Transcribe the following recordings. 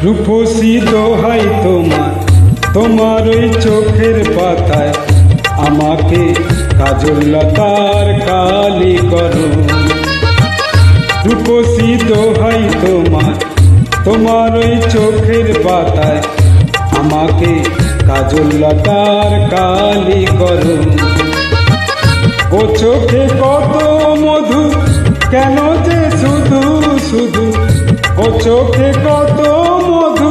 রূপসী দোহাই তোমার, তোমার ওই চোখের পাতায় আমাকে কাজল লতার কালি করো। রূপসী দোহাই তোমার, তোমার ওই চোখের পাতায় আমাকে কাজল লতার কালি করো। ও চোখে কত মধু, কেন যে শুধু শুধু, ও চোখে কত মধু,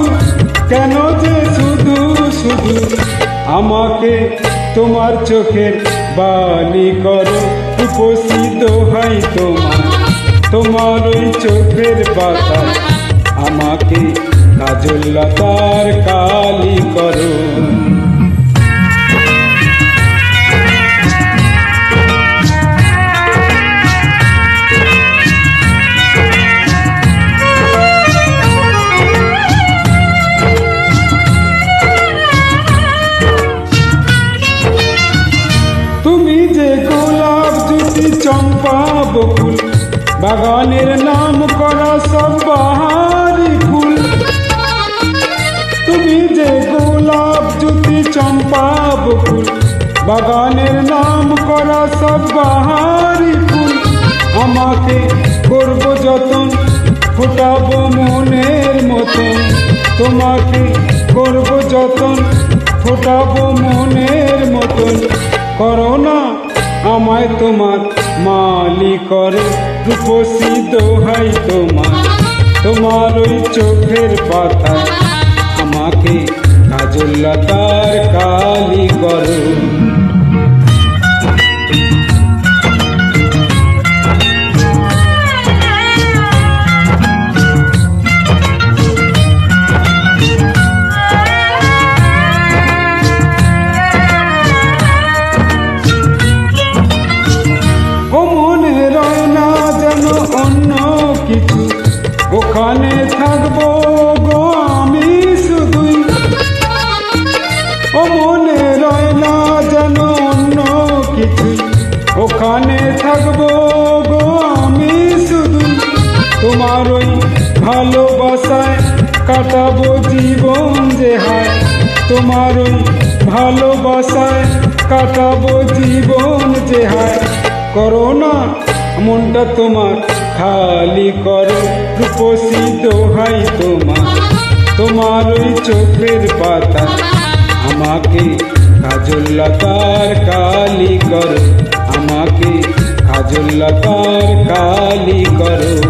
কেন যে শুধু শুধু, আমাকে তোমার চোখের বালি করো। রূপসী দোহাই তোমার, তোমার ওই চোখের পাতায় আমাকে কাজল লতার কালি করো। তুমি যে গোলাপ জ্যোতি চম্পা বকুল, বাগানের নাম করা সব বাহারি ফুল। তুমি যে গোলাপ জ্যোতি চম্পা বকুল, বাগানের নাম করা সব বাহারি ফুল। আমাকে করব যতন, ফোটাবো মনের মতন, তোমাকে করব যতন, ফোটাবো মনের মতন। করো না আমায় তোমার মালি করো। রূপসী দোহাই তোমার, তোমার ওই চোখের পাতায় আমাকে কাজল লতার কালি করো। ওখানে থাকবো গো আমি শুধুই, ও মনে রয় না যেন অন্য কিছু। ওখানে থাকবো গো আমি শুধুই, তোমার ওই ভালোবাসায় কাটাবো জীবন যে হায়। তোমার ওই ভালোবাসায় কাটাবো জীবন যে হায়। করো না মনটা তোমার খালি করো। রূপসী দোহাই তোমার, তোমার ওই চোখের পাতা আমাকে কাজল লতার কালি করো। আমাকে কাজল লতার কালি করো।